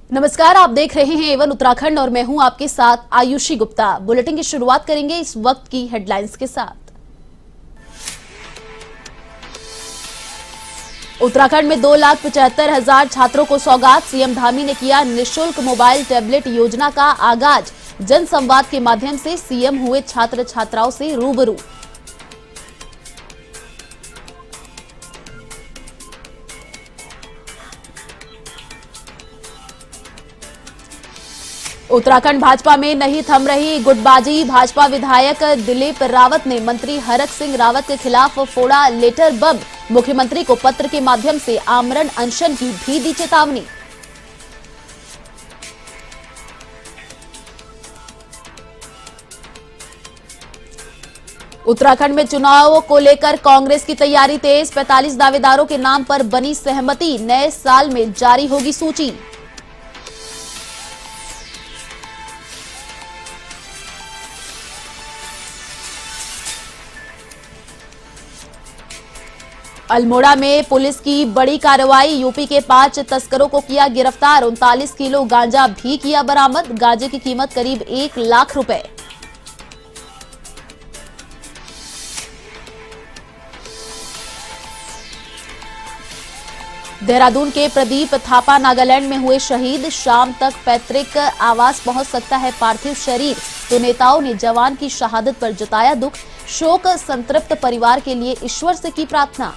नमस्कार, आप देख रहे हैं एवन उत्तराखंड और मैं हूं आपके साथ आयुषी गुप्ता। बुलेटिन की शुरुआत करेंगे इस वक्त की हेडलाइंस के साथ। उत्तराखंड में 2,75,000 छात्रों को सौगात। सीएम धामी ने किया निःशुल्क मोबाइल टैबलेट योजना का आगाज। जन संवाद के माध्यम से सीएम हुए छात्र छात्राओं से रूबरू। उत्तराखंड भाजपा में नहीं थम रही गुटबाजी। भाजपा विधायक दिलीप रावत ने मंत्री हरक सिंह रावत के खिलाफ फोड़ा लेटर बम। मुख्यमंत्री को पत्र के माध्यम से आमरण अनशन की भी दी चेतावनी। उत्तराखंड में चुनाव को लेकर कांग्रेस की तैयारी तेज। 45 दावेदारों के नाम पर बनी सहमति। नए साल में जारी होगी सूची। अल्मोड़ा में पुलिस की बड़ी कार्रवाई। यूपी के 5 तस्करों को किया गिरफ्तार। 39 किलो गांजा भी किया बरामद। गांजे की कीमत करीब 1 लाख रुपए। देहरादून के प्रदीप थापा नागालैंड में हुए शहीद। शाम तक पैतृक आवास पहुंच सकता है पार्थिव शरीर। तो नेताओं ने जवान की शहादत पर जताया दुख। शोक संतृप्त परिवार के लिए ईश्वर से की प्रार्थना।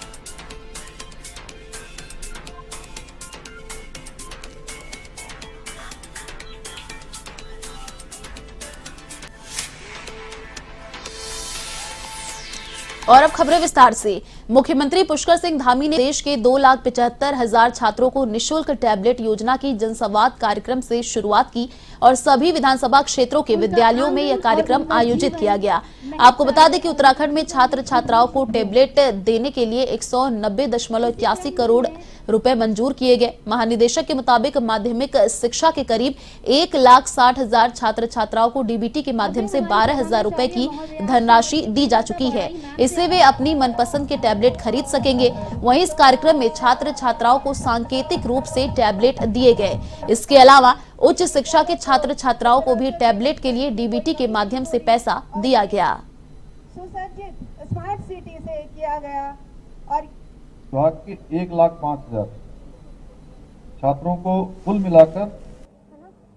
और अब खबरें विस्तार से। मुख्यमंत्री पुष्कर सिंह धामी ने देश के 2,75,000 छात्रों को निःशुल्क टैबलेट योजना की जनसंवाद कार्यक्रम से शुरुआत की और सभी विधानसभा क्षेत्रों के विद्यालयों में यह कार्यक्रम आयोजित किया गया। आपको बता दें कि उत्तराखंड में छात्र छात्राओं को टैबलेट देने के लिए 190.81 करोड़ रुपए मंजूर किए गए। महानिदेशक के मुताबिक माध्यमिक शिक्षा के करीब 1,60,000 छात्र छात्राओं को डीबीटी के माध्यम से 12,000 रुपए की धनराशि दी जा चुकी है। इससे वे अपनी मनपसंद के टैबलेट खरीद सकेंगे। वहीं इस कार्यक्रम में छात्र छात्राओं को सांकेतिक रूप से टैबलेट दिए गए। इसके अलावा उच्च शिक्षा के छात्र छात्राओं को भी टैबलेट के लिए डीबीटी के माध्यम से पैसा दिया गया। सुसज्जित स्मार्ट सिटी से किया गया और विभाग के 1,05,000 छात्रों को कुल मिलाकर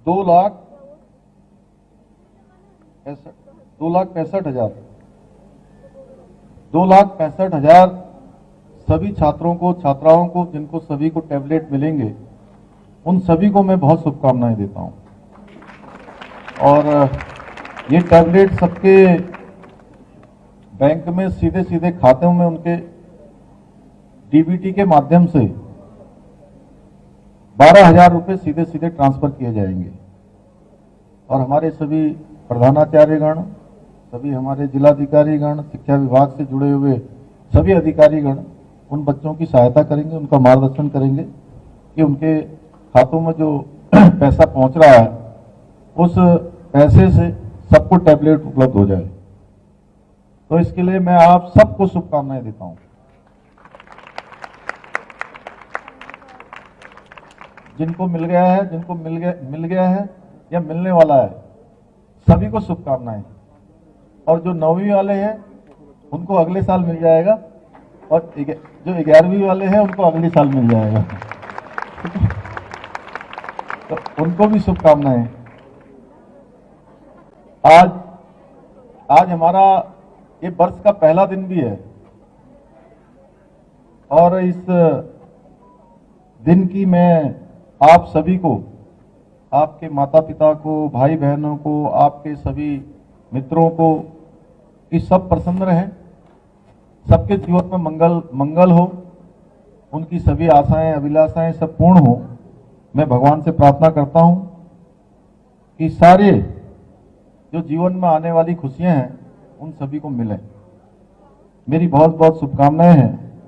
2,65,000 सभी छात्रों को छात्राओं को जिनको सभी को टैबलेट मिलेंगे उन सभी को मैं बहुत शुभकामनाएं देता हूं। और ये टैबलेट सबके बैंक में सीधे सीधे खातों में उनके डीबीटी के माध्यम से 12,000 रुपए सीधे सीधे ट्रांसफर किए जाएंगे। और हमारे सभी प्रधानाचार्यगण, सभी हमारे जिलाधिकारीगण, शिक्षा विभाग से जुड़े हुए सभी अधिकारीगण उन बच्चों की सहायता करेंगे, उनका मार्गदर्शन करेंगे कि उनके खातों में जो पैसा पहुंच रहा है उस पैसे से सबको टैबलेट उपलब्ध हो जाए। तो इसके लिए मैं आप सबको शुभकामनाएं देता हूं। जिनको मिल गया है, जिनको मिल गया है या मिलने वाला है, सभी को शुभकामनाएं। और जो 9वीं वाले हैं उनको अगले साल मिल जाएगा और जो 11वीं वाले हैं उनको अगले साल मिल जाएगा। तो उनको भी शुभकामनाएं। आज हमारा ये वर्ष का पहला दिन भी है और इस दिन की मैं आप सभी को, आपके माता पिता को, भाई बहनों को, आपके सभी मित्रों को कि सब प्रसन्न रहें, सबके जीवन में मंगल हो, उनकी सभी आशाएं अभिलाषाएं सब पूर्ण हो। मैं भगवान से प्रार्थना करता हूं कि सारे जो जीवन में आने वाली खुशियां हैं उन सभी को मिले। मेरी बहुत बहुत शुभकामनाएं हैं।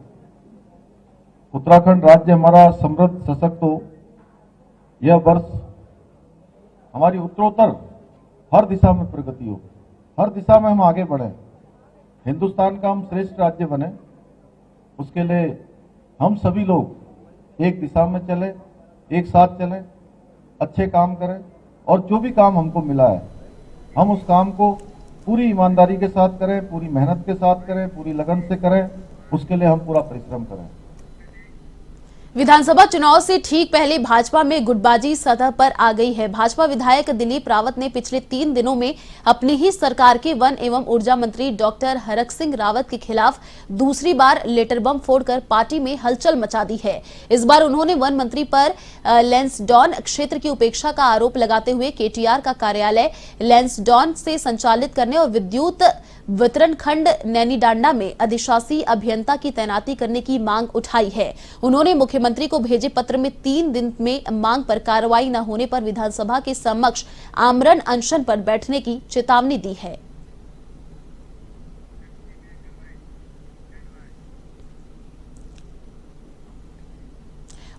उत्तराखंड राज्य हमारा समृद्ध सशक्त हो। यह वर्ष हमारी उत्तरोत्तर हर दिशा में प्रगति हो, हर दिशा में हम आगे बढ़े, हिंदुस्तान का हम श्रेष्ठ राज्य बने। उसके लिए हम सभी लोग एक दिशा में चले, एक साथ चलें अच्छे काम करें और जो भी काम हमको मिला है हम उस काम को पूरी ईमानदारी के साथ करें, पूरी मेहनत के साथ करें, पूरी लगन से करें, उसके लिए हम पूरा परिश्रम करें। विधानसभा चुनाव से ठीक पहले भाजपा में गुटबाजी सतह पर आ गई है। भाजपा विधायक दिलीप रावत ने पिछले 3 दिनों में अपनी ही सरकार के वन एवं ऊर्जा मंत्री डॉक्टर हरक सिंह रावत के खिलाफ दूसरी बार लेटर बम फोड़कर पार्टी में हलचल मचा दी है। इस बार उन्होंने वन मंत्री पर लैंसडॉन क्षेत्र की उपेक्षा का आरोप लगाते हुए केटीआर का कार्यालय लैंसडॉन से संचालित करने और विद्युत वितरण खंड नैनीडांडा में अधिशासी अभियंता की तैनाती करने की मांग उठाई है। उन्होंने मुख्यमंत्री को भेजे पत्र में 3 दिन में मांग पर कार्रवाई न होने पर विधानसभा के समक्ष आमरण अनशन पर बैठने की चेतावनी दी है।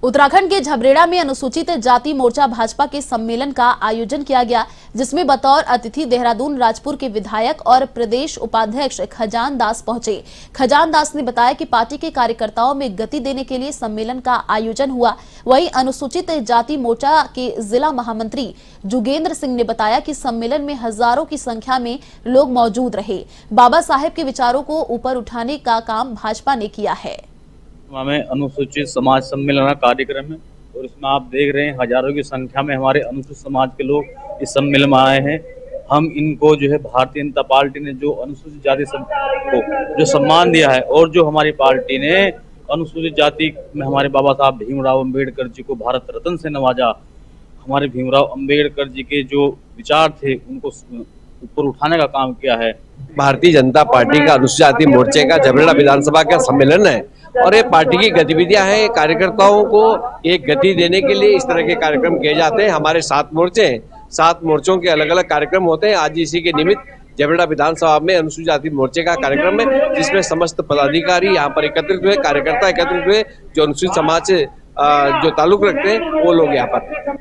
उत्तराखंड के झबरेड़ा में अनुसूचित जाति मोर्चा भाजपा के सम्मेलन का आयोजन किया गया, जिसमें बतौर अतिथि देहरादून राजपुर के विधायक और प्रदेश उपाध्यक्ष खजान दास पहुंचे। खजान दास ने बताया कि पार्टी के कार्यकर्ताओं में गति देने के लिए सम्मेलन का आयोजन हुआ। वहीं अनुसूचित जाति मोर्चा के जिला महामंत्री जुगेंद्र सिंह ने बताया कि सम्मेलन में हजारों की संख्या में लोग मौजूद रहे। बाबा साहेब के विचारों को ऊपर उठाने का काम भाजपा ने किया है। में अनुसूचित समाज सम्मेलन का कार्यक्रम है और इसमें आप देख रहे हैं हजारों की संख्या में हमारे अनुसूचित समाज के लोग इस सम्मेलन में आए हैं। हम इनको जो है भारतीय जनता पार्टी ने जो अनुसूचित जाति को जो सम्मान दिया है और जो हमारी पार्टी ने अनुसूचित जाति में हमारे बाबा साहब भीमराव अम्बेडकर जी को भारत रत्न से नवाजा, हमारे भीमराव अम्बेडकर जी के जो विचार थे उनको ऊपर उठाने का काम किया है। भारतीय जनता पार्टी का अनुसूचित जाति मोर्चे का झबरेड़ा विधानसभा का सम्मेलन है और ये पार्टी की गतिविधियां हैं। कार्यकर्ताओं को एक गति देने के लिए इस तरह के कार्यक्रम किए जाते हैं। हमारे 7 मोर्चे हैं, 7 मोर्चों के अलग अलग कार्यक्रम होते हैं। आज इसी के निमित्त झबरेड़ा विधानसभा में अनुसूचित जाति मोर्चे का कार्यक्रम है, जिसमें समस्त पदाधिकारी यहाँ पर एकत्रित हुए, कार्यकर्ता एकत्रित हुए, जो अनुसूचित समाज से जो ताल्लुक रखते हैं वो लोग यहाँ पर।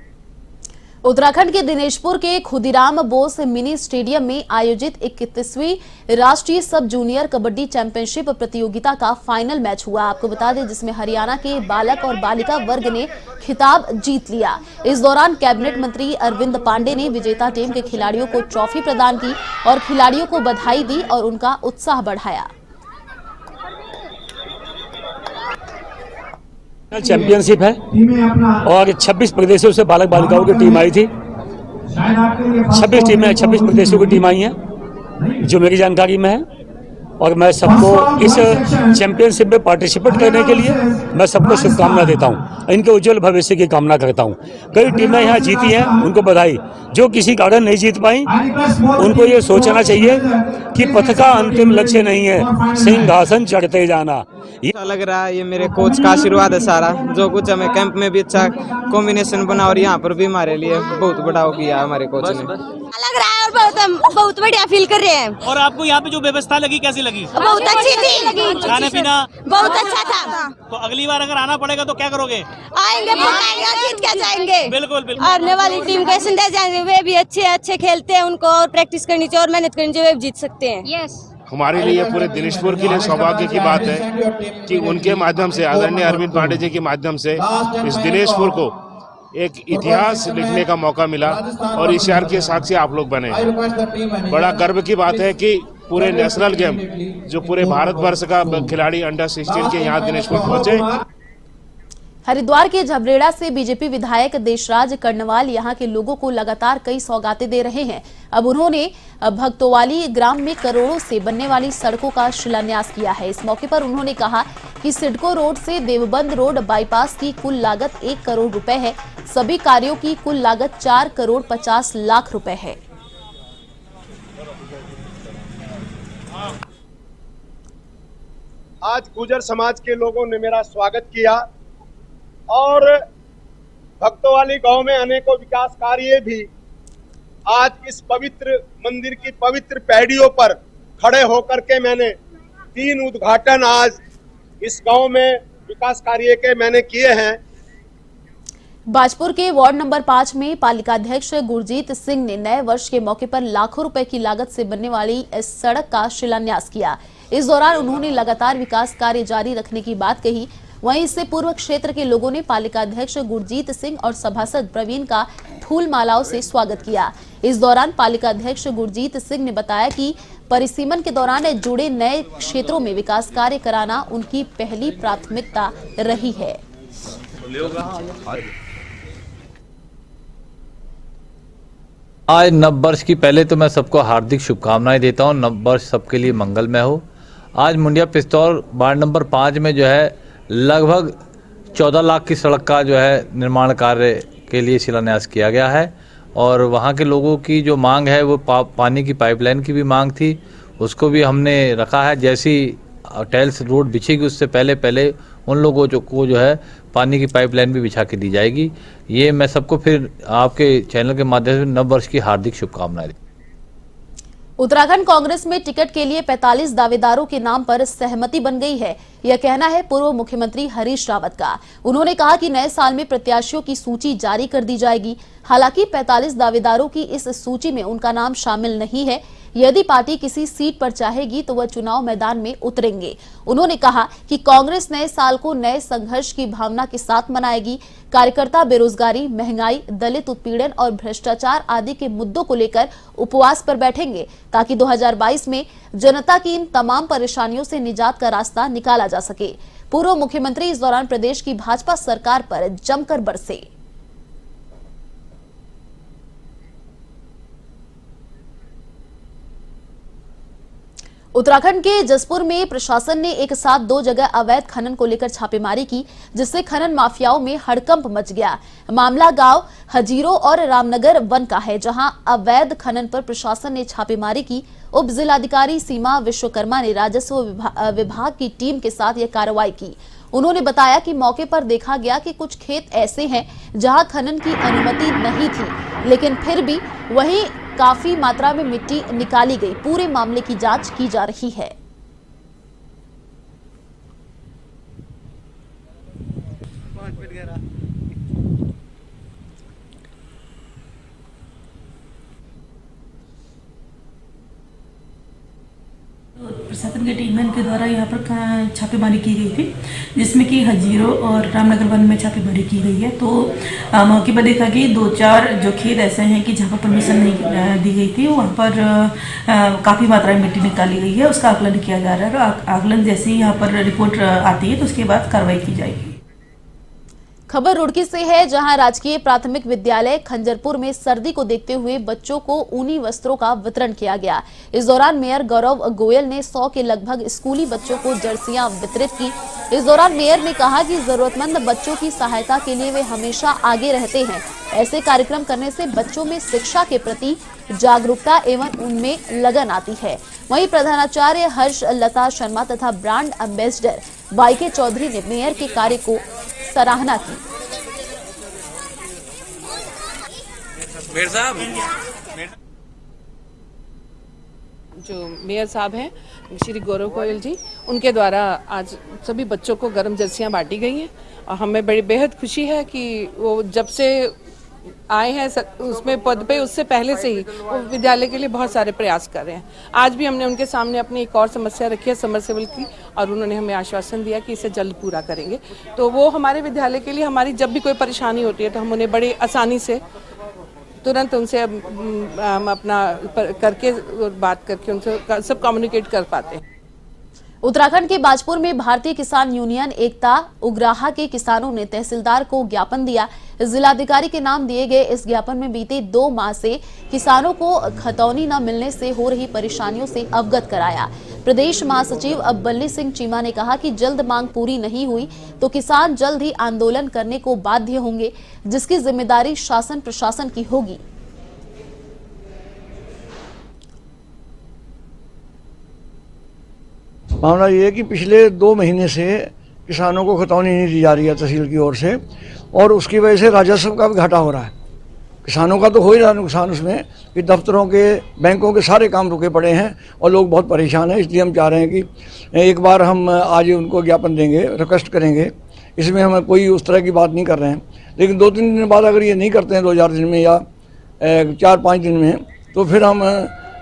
उत्तराखंड के दिनेशपुर के खुदीराम बोस मिनी स्टेडियम में आयोजित 31वीं राष्ट्रीय सब जूनियर कबड्डी चैंपियनशिप प्रतियोगिता का फाइनल मैच हुआ। आपको बता दें जिसमें हरियाणा के बालक और बालिका वर्ग ने खिताब जीत लिया। इस दौरान कैबिनेट मंत्री अरविंद पांडे ने विजेता टीम के खिलाड़ियों को ट्रॉफी प्रदान की और खिलाड़ियों को बधाई दी और उनका उत्साह बढ़ाया। चैंपियनशिप है और 26 प्रदेशों से बालक बालिकाओं की टीम आई थी। 26 प्रदेशों की टीम आई है जो मेरी जानकारी में है और मैं सबको इस चैंपियनशिप में पार्टिसिपेट करने के लिए मैं सबको शुभकामना देता हूं, इनके उज्जवल भविष्य की कामना करता हूं। कई टीमें यहां जीती हैं, उनको बधाई। जो किसी कारण नहीं जीत पाई उनको ये सोचना चाहिए कि पथ का अंतिम लक्ष्य नहीं है, सिंहासन चढ़ते जाना। अच्छा लग रहा है, ये मेरे कोच का आशीर्वाद है सारा। जो कुछ हमें कैंप में भी अच्छा कॉम्बिनेशन बना और यहाँ पर भी हमारे लिए बहुत बड़ा हो गया हमारे कोच ने। लग रहा है और बहुत बढ़िया फील कर रहे हैं। और आपको यहाँ पे जो व्यवस्था लगी कैसी लगी? बहुत अच्छी थी, खाने पीना बहुत अच्छा था। तो अगली बार अगर आना पड़ेगा तो क्या करोगे? आएंगे, जीत के जाएंगे। बिल्कुल बिल्कुल। आने वाली टीम के संदेश जाएंगे, वे भी अच्छे खेलते हैं, उनको और प्रैक्टिस करनी चाहिए और मेहनत करनी चाहिए, वे भी जीत सकते हैं। यस, हमारे लिए पूरे दिनेशपुर के लिए सौभाग्य की बात है कि उनके माध्यम से, आदरणीय अरविंद पांडे जी के माध्यम से इस दिनेशपुर को एक इतिहास लिखने का मौका मिला और इस यार के साक्षी आप लोग बने। बड़ा गर्व की बात है कि पूरे नेशनल गेम जो पूरे भारतवर्ष का खिलाड़ी अंडर 16 के यहाँ दिनेशपुर पहुंचे। हरिद्वार के झबरेड़ा से बीजेपी विधायक देशराज कर्णवाल यहां के लोगों को लगातार कई सौगातें दे रहे हैं। अब उन्होंने भक्तोवाली ग्राम में करोड़ों से बनने वाली सड़कों का शिलान्यास किया है। इस मौके पर उन्होंने कहा कि सिडको रोड से देवबंद रोड बाईपास की कुल लागत 1 करोड़ रुपए है। सभी कार्यों की कुल लागत 4 करोड़ 50 लाख रुपए है। आज गुर्जर समाज के लोगों ने मेरा स्वागत किया और भक्तोवाली गांव में अनेकों विकास कार्य भी आज इस पवित्र मंदिर की पवित्र पैड़ियों पर खड़े होकर के मैंने 3 उद्घाटन आज इस गांव में विकास कार्य के मैंने किए हैं। बाजपुर के वार्ड नंबर 5 में पालिकाध्यक्ष गुरजीत सिंह ने नए वर्ष के मौके पर लाखों रुपए की लागत से बनने वाली इस सड़क का शिलान्यास किया। इस दौरान उन्होंने लगातार विकास कार्य जारी रखने की बात कही। वहीं इससे पूर्व क्षेत्र के लोगों ने पालिका अध्यक्ष गुरजीत सिंह और सभासद प्रवीण का फूल मालाओं से स्वागत किया। इस दौरान पालिका अध्यक्ष गुरजीत सिंह ने बताया कि परिसीमन के दौरान जुड़े नए क्षेत्रों में विकास कार्य कराना उनकी पहली प्राथमिकता रही है। आज नव वर्ष की पहले तो मैं सबको हार्दिक शुभकामनाएं देता हूं। नव वर्ष सबके लिए मंगलमय हो। आज मुंडिया पिस्तौल वार्ड नंबर 5 में जो है लगभग 14 लाख की सड़क का जो है निर्माण कार्य के लिए शिलान्यास किया गया है और वहां के लोगों की जो मांग है वो पानी की पाइपलाइन की भी मांग थी, उसको भी हमने रखा है। जैसी टाइल्स रोड बिछेगी उससे पहले उन लोगों को जो है पानी की पाइपलाइन भी बिछा के दी जाएगी। ये मैं सबको फिर आपके चैनल के माध्यम से नव वर्ष की हार्दिक शुभकामनाएं। उत्तराखंड कांग्रेस में टिकट के लिए 45 दावेदारों के नाम पर सहमति बन गई है, यह कहना है पूर्व मुख्यमंत्री हरीश रावत का। उन्होंने कहा कि नए साल में प्रत्याशियों की सूची जारी कर दी जाएगी। हालांकि 45 दावेदारों की इस सूची में उनका नाम शामिल नहीं है। यदि पार्टी किसी सीट पर चाहेगी तो वह चुनाव मैदान में उतरेंगे। उन्होंने कहा कि कांग्रेस नए साल को नए संघर्ष की भावना के साथ मनाएगी। कार्यकर्ता बेरोजगारी, महंगाई, दलित उत्पीड़न और भ्रष्टाचार आदि के मुद्दों को लेकर उपवास पर बैठेंगे ताकि 2022 में जनता की इन तमाम परेशानियों से निजात का रास्ता निकाला जा सके। पूर्व मुख्यमंत्री इस दौरान प्रदेश की भाजपा सरकार पर जमकर बरसे। उत्तराखंड के जसपुर में प्रशासन ने एक साथ 2 जगह अवैध खनन को लेकर छापेमारी की, जिससे खनन माफियाओं में हड़कंप मच गया। मामला गांव हजीरो और रामनगर वन का है, जहां अवैध खनन पर प्रशासन ने छापेमारी की। उप जिलाधिकारी सीमा विश्वकर्मा ने राजस्व विभाग की टीम के साथ यह कार्रवाई की। उन्होंने बताया कि मौके पर देखा गया कि कुछ खेत ऐसे हैं जहां खनन की अनुमति नहीं थी, लेकिन फिर भी वहीं काफी मात्रा में मिट्टी निकाली गई। पूरे मामले की जांच की जा रही है। प्रशासन की टीम के द्वारा यहाँ पर छापेमारी की गई थी, जिसमें कि हजीरो और रामनगर वन में छापेमारी की गई है। तो मौके पर देखा कि 2-4 जो खेत ऐसे हैं कि जहाँ पर परमिशन नहीं दी गई थी, वहाँ पर काफ़ी मात्रा में मिट्टी निकाली गई है। उसका आकलन किया जा रहा है। आकलन जैसे ही यहाँ पर रिपोर्ट आती है तो उसके बाद कार्रवाई की जाएगी। खबर रुड़की से है, जहां राजकीय प्राथमिक विद्यालय खंजरपुर में सर्दी को देखते हुए बच्चों को ऊनी वस्त्रों का वितरण किया गया। इस दौरान मेयर गौरव गोयल ने 100 के लगभग स्कूली बच्चों को जर्सियां वितरित की। इस दौरान मेयर ने कहा कि जरूरतमंद बच्चों की सहायता के लिए वे हमेशा आगे रहते हैं। ऐसे कार्यक्रम करने से बच्चों में शिक्षा के प्रति जागरूकता एवं उनमें लगन आती है। वहीं प्रधानाचार्य हर्ष लता शर्मा तथा ब्रांड एम्बेसडर वाईके चौधरी ने मेयर के कार्य को सराहना की। जो मेयर साहब हैं श्री गौरव गोयल जी, उनके द्वारा आज सभी बच्चों को गर्म जर्सियां बांटी गई हैं और हमें बड़ी बेहद खुशी है कि वो जब से आए हैं उसमें पद पे, उससे पहले से ही वो विद्यालय के लिए बहुत सारे प्रयास कर रहे हैं। आज भी हमने उनके सामने अपनी एक और समस्या रखी है समरसेबल की, और उन्होंने हमें आश्वासन दिया कि इसे जल्द पूरा करेंगे। तो वो हमारे विद्यालय के लिए हमारी जब भी कोई परेशानी होती है तो हम उन्हें बड़ी आसानी से तुरंत उनसे हम अपना करके बात करके उनसे सब कम्युनिकेट कर पाते हैं। उत्तराखंड के बाजपुर में भारतीय किसान यूनियन एकता उग्राहा के किसानों ने तहसीलदार को ज्ञापन दिया। जिलाधिकारी के नाम दिए गए इस ज्ञापन में बीते 2 माह से किसानों को खतौनी न मिलने से हो रही परेशानियों से अवगत कराया। प्रदेश महासचिव बल्ली सिंह चीमा ने कहा कि जल्द मांग पूरी नहीं हुई तो किसान जल्द ही आंदोलन करने को बाध्य होंगे, जिसकी जिम्मेदारी शासन प्रशासन की होगी। मामला ये है कि पिछले 2 महीने से किसानों को खतौनी नहीं दी जा रही है तहसील की ओर से, और उसकी वजह से राजस्व का भी घाटा हो रहा है। किसानों का तो हो ही रहा नुकसान उसमें कि दफ्तरों के, बैंकों के सारे काम रुके पड़े हैं और लोग बहुत परेशान हैं। इसलिए हम चाह रहे हैं कि एक बार हम आज उनको ज्ञापन देंगे, रिक्वेस्ट करेंगे। इसमें हम कोई उस तरह की बात नहीं कर रहे हैं, लेकिन 2-3 दिन बाद अगर ये नहीं करते हैं 2-4 दिन में या 4-5 दिन में, तो फिर हम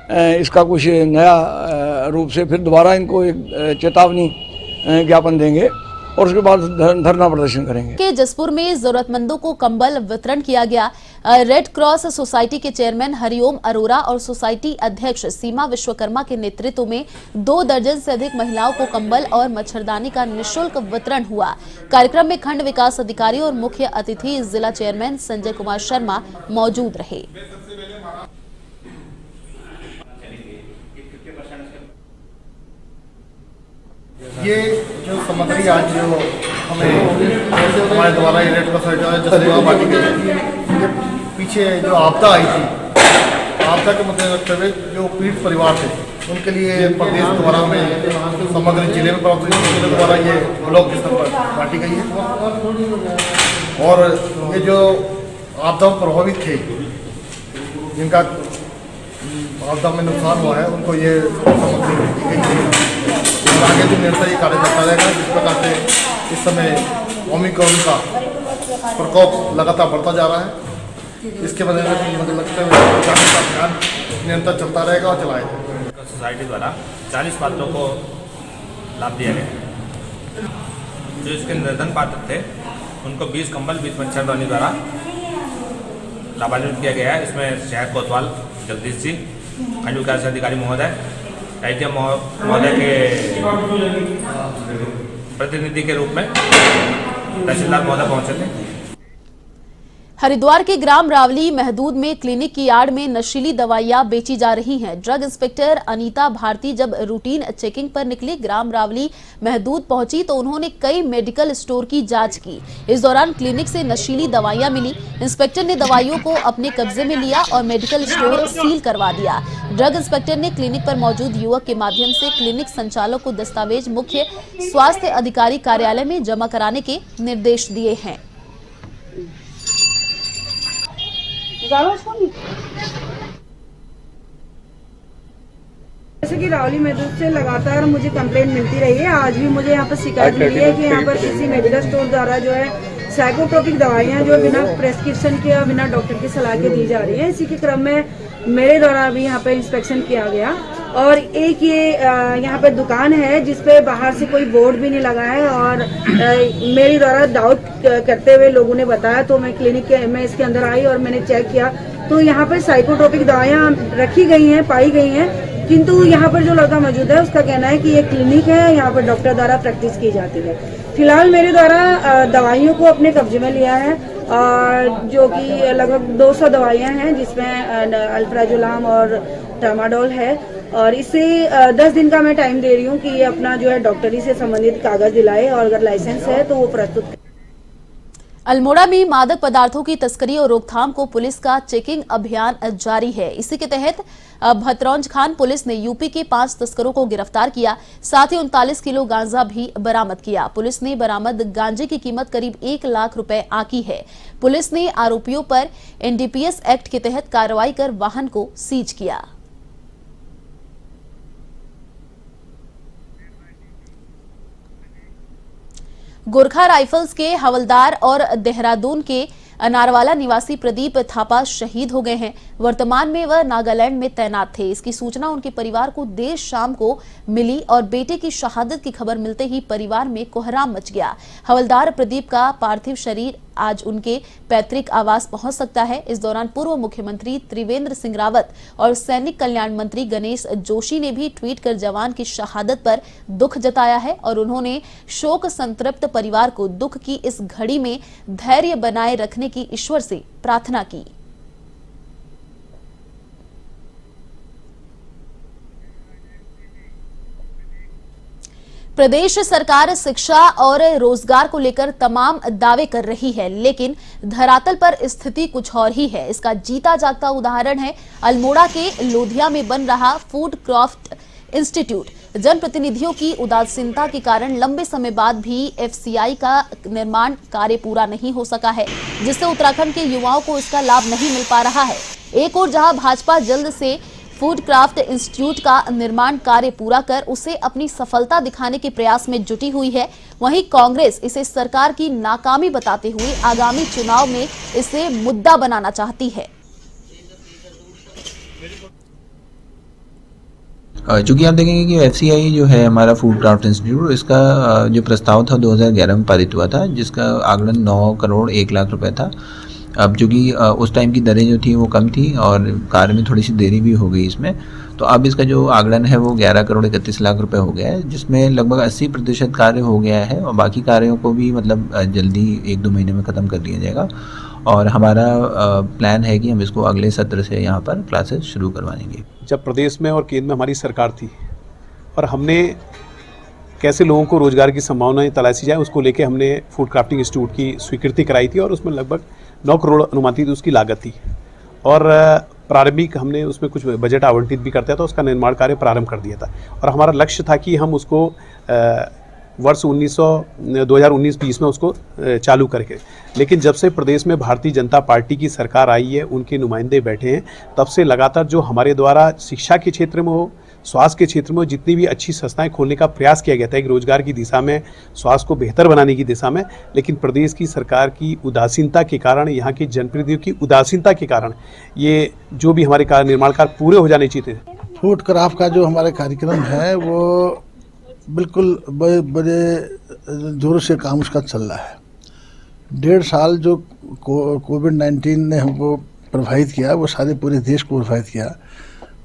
इसका कुछ नया रूप से फिर दोबारा इनको एक चेतावनी ज्ञापन देंगे और उसके बाद धरना प्रदर्शन करेंगे। के जसपुर में जरूरतमंदों को कंबल वितरण किया गया। रेड क्रॉस सोसाइटी के चेयरमैन हरिओम अरोरा और सोसाइटी अध्यक्ष सीमा विश्वकर्मा के नेतृत्व में 2 दर्जन से अधिक महिलाओं को कंबल और मच्छरदानी का निःशुल्क वितरण हुआ। कार्यक्रम में खंड विकास अधिकारी और मुख्य अतिथि जिला चेयरमैन संजय कुमार शर्मा मौजूद रहे। ये जो सामग्री आज जो हमें हमारे द्वारा रेड क्रॉस जसपुर बांटी गई, ये पीछे जो आपदा आई थी, आपदा के मद्देनजर रखते हुए जो पीड़ित परिवार थे उनके लिए प्रदेश द्वारा हमें समग्र जिले में प्राप्त जिले द्वारा ये ब्लॉक स्तर पर बांटी गई है। और ये जो आपदा प्रभावित थे, जिनका आपदा में नुकसान हुआ है, उनको ये सामग्री दी गई है। और आगे भी निरंतर ये कार्य चलता रहेगा। जिस प्रकार से इस समय ओमिक्रॉन का प्रकोप लगातार बढ़ता जा रहा है, इसके मद्देनजर लगते हुए जागरूकता का अभियान निरंतर चलता रहेगा और चलाएगा। सोसाइटी द्वारा 40 पात्रों को लाभ दिया गया। जो इसके निर्धन पात्र थे उनको 20 कंबल 20 मच्छरदानी द्वारा लाभान्वित किया गया है। इसमें शहर कोतवाल जगदीश जी, खंड विकास अधिकारी महोदय, आईटीएम महोदय के प्रतिनिधि के रूप में तहसीलदार महोदय पहुंचे थे। हरिद्वार के ग्राम रावली महदूद में क्लिनिक की आड़ में नशीली दवाइयां बेची जा रही हैं। ड्रग इंस्पेक्टर अनीता भारती जब रूटीन चेकिंग पर निकली, ग्राम रावली महदूद पहुंची तो उन्होंने कई मेडिकल स्टोर की जांच की। इस दौरान क्लिनिक से नशीली दवाइयां मिली। इंस्पेक्टर ने दवाइयों को अपने कब्जे में लिया और मेडिकल स्टोर सील करवा दिया। ड्रग इंस्पेक्टर ने क्लिनिक पर मौजूद युवक के माध्यम से क्लिनिक संचालक को दस्तावेज मुख्य स्वास्थ्य अधिकारी कार्यालय में जमा कराने के निर्देश दिए हैं। जैसे कि रावली महदूद से लगातार मुझे कंप्लेंट मिलती रही है। आज भी मुझे यहाँ पर शिकायत मिली है कि यहाँ पर किसी मेडिकल स्टोर द्वारा जो है साइकोट्रोपिक दवाइयाँ जो बिना प्रेस्क्रिप्शन के और बिना डॉक्टर की सलाह के दी जा रही है। इसी के क्रम में मेरे द्वारा भी यहाँ पर इंस्पेक्शन किया गया और एक ये यहाँ पर दुकान है जिसपे बाहर से कोई बोर्ड भी नहीं लगा है और मेरे द्वारा डाउट करते हुए लोगों ने बताया तो मैं क्लिनिक के मैं इसके अंदर आई और मैंने चेक किया तो यहाँ पर साइकोट्रोपिक दवाइयाँ रखी गई हैं, पाई गई हैं, किंतु यहाँ पर जो लड़का मौजूद है उसका कहना है कि ये क्लिनिक है, यहाँ पर डॉक्टर द्वारा प्रैक्टिस की जाती है। फिलहाल मेरे द्वारा दवाइयों को अपने कब्जे में लिया है और जो कि लगभग 200 दवाइयाँ हैं जिसमें अल्प्राजोलाम और ट्रामाडोल है और इसे 10 दिन का मैं टाइम दे रही हूँ कि ये अपना जो है डॉक्टरी से संबंधित कागज दिलाए और अगर लाइसेंस है तो वो प्रस्तुत। अल्मोड़ा में मादक पदार्थों की तस्करी और रोकथाम को पुलिस का चेकिंग अभियान जारी है। इसी के तहत भतरौंज खान पुलिस ने यूपी के 5 तस्करों को गिरफ्तार किया, साथ ही 39 किलो गांजा भी बरामद किया। पुलिस ने बरामद गांजे की कीमत करीब 1 लाख रुपए आंकी है। पुलिस ने आरोपियों पर एनडीपीएस एक्ट के तहत कार्रवाई कर वाहन को सीज किया। गोरखा राइफल्स के हवलदार और देहरादून के अनारवाला निवासी प्रदीप थापा शहीद हो गए हैं। वर्तमान में वह नागालैंड में तैनात थे। इसकी सूचना उनके परिवार को देर शाम को मिली और बेटे की शहादत की खबर मिलते ही परिवार में कोहराम मच गया। हवलदार प्रदीप का पार्थिव शरीर आज उनके पैतृक आवास पहुंच सकता है। इस दौरान पूर्व मुख्यमंत्री त्रिवेंद्र सिंह रावत और सैनिक कल्याण मंत्री गणेश जोशी ने भी ट्वीट कर जवान की शहादत पर दुख जताया है और उन्होंने शोक संतृप्त परिवार को दुख की इस घड़ी में धैर्य बनाए रखने की ईश्वर से प्रार्थना की। प्रदेश सरकार शिक्षा और रोजगार को लेकर तमाम दावे कर रही है, लेकिन धरातल पर स्थिति कुछ और ही है। इसका जीता जागता उदाहरण है अल्मोड़ा के लोधिया में बन रहा फूड क्रॉफ्ट इंस्टीट्यूट। जनप्रतिनिधियों की उदासीनता के कारण लंबे समय बाद भी एफसीआई का निर्माण कार्य पूरा नहीं हो सका है, जिससे उत्तराखंड के युवाओं को इसका लाभ नहीं मिल पा रहा है। एक और जहां भाजपा जल्द से फूड क्राफ्ट इंस्टीट्यूट का निर्माण कार्य पूरा कर उसे अपनी सफलता दिखाने के प्रयास में जुटी हुई है, वहीं कांग्रेस इसे सरकार की नाकामी बताते हुए आगामी चुनाव में इसे मुद्दा बनाना चाहती है। चूँकि आप देखेंगे कि FCI जो है हमारा फूड क्राफ्ट इंस्टीट्यूट, इसका जो प्रस्ताव था 2011 में पारित हुआ था, जिसका आंकड़न 9 करोड़ 1 लाख रुपए था। अब चूँकि उस टाइम की दरें जो थी वो कम थी और कार्य में थोड़ी सी देरी भी हो गई इसमें, तो अब इसका जो आंकड़न है वो 11 करोड़ 31 लाख रुपए हो गया है, जिसमें लगभग 80% कार्य हो गया है और बाकी कार्यों को भी मतलब जल्दी 1-2 महीने में ख़त्म कर दिया जाएगा। और हमारा प्लान है कि हम इसको अगले सत्र से यहाँ पर क्लासेस शुरू करवाएंगे। जब प्रदेश में और केंद्र में हमारी सरकार थी और हमने कैसे लोगों को रोज़गार की संभावनाएं तलाशी जाए, उसको लेके हमने फूड क्राफ्टिंग इंस्टीट्यूट की स्वीकृति कराई थी और उसमें लगभग 9 करोड़ अनुमानित उसकी लागत थी और प्रारंभिक हमने उसमें कुछ बजट आवंटित भी करता था, उसका निर्माण कार्य प्रारंभ कर दिया था और हमारा लक्ष्य था कि हम उसको वर्ष 2019-20 में उसको चालू करके, लेकिन जब से प्रदेश में भारतीय जनता पार्टी की सरकार आई है, उनके नुमाइंदे बैठे हैं, तब से लगातार जो हमारे द्वारा शिक्षा के क्षेत्र में हो, स्वास्थ्य के क्षेत्र में हो, जितनी भी अच्छी संस्थाएं खोलने का प्रयास किया गया था एक रोजगार की दिशा में, स्वास्थ्य को बेहतर बनाने की दिशा में, लेकिन प्रदेश की सरकार की उदासीनता के कारण, यहाँ की जनप्रतिनिधियों की उदासीनता के कारण ये जो भी हमारे कार्य निर्माण कार्य पूरे हो जाने चाहिए थे। फूड क्राफ्ट का जो हमारे कार्यक्रम है वो बिल्कुल बड़े जोर से काम उसका चल रहा है। 1.5 साल जो कोविड-19 ने हमको प्रभावित किया, वो सारे पूरे देश को प्रभावित किया,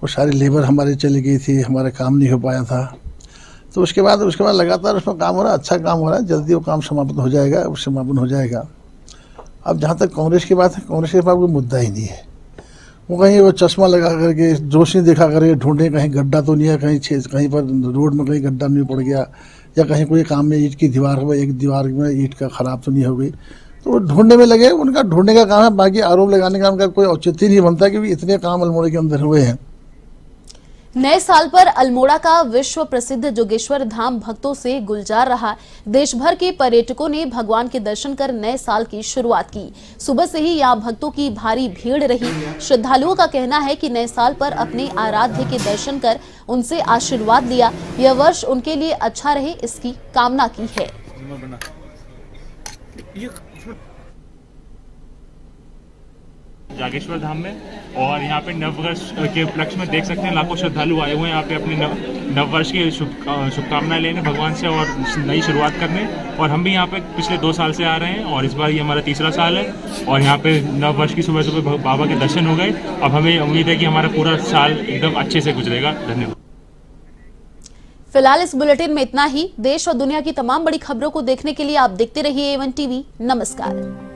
वो सारी लेबर हमारी चली गई थी, हमारा काम नहीं हो पाया था। तो उसके बाद लगातार उसमें काम हो रहा है, अच्छा काम हो रहा है, जल्दी वो काम समापन हो जाएगा। अब जहाँ तक कांग्रेस की बात है, कांग्रेस के पास कोई मुद्दा ही नहीं है। वो कहीं वो चश्मा लगा करके, रोशनी दिखा करके ढूंढे कहीं गड्ढा तो नहीं है, कहीं पर रोड में कहीं गड्ढा नहीं पड़ गया, या कहीं कोई काम में ईंट की दीवार में एक दीवार में ईंट का खराब तो नहीं हो गई, तो वो ढूंढने में लगे। उनका ढूंढने का काम है, बाकी आरोप लगाने का उनका कोई औचित्य नहीं बनता कि इतने काम अल्मोड़ा के अंदर हुए हैं। नए साल पर अल्मोड़ा का विश्व प्रसिद्ध जोगेश्वर धाम भक्तों से गुलजार रहा। देश भर के पर्यटकों ने भगवान के दर्शन कर नए साल की शुरुआत की। सुबह से ही यहाँ भक्तों की भारी भीड़ रही। श्रद्धालुओं का कहना है कि नए साल पर अपने आराध्य के दर्शन कर उनसे आशीर्वाद लिया। यह वर्ष उनके लिए अच्छा रहे, इसकी कामना की है। जागेश्वर धाम में और यहाँ पे नववर्ष के उपलक्ष्य में देख सकते हैं लाखों श्रद्धालु आए हुए हैं यहाँ पे अपने नववर्ष की शुभकामनाएं लेने भगवान से और नई शुरुआत करने। और हम भी यहाँ पे पिछले 2 साल से आ रहे हैं और इस बार ये हमारा 3रा साल है और यहाँ पे नववर्ष की सुबह बाबा के दर्शन हो गए। अब हमें उम्मीद है कि हमारा पूरा साल एकदम अच्छे से गुजरेगा। धन्यवाद। फिलहाल इस बुलेटिन में इतना ही। देश और दुनिया की तमाम बड़ी खबरों को देखने के लिए आप देखते रहिए A1 TV। नमस्कार।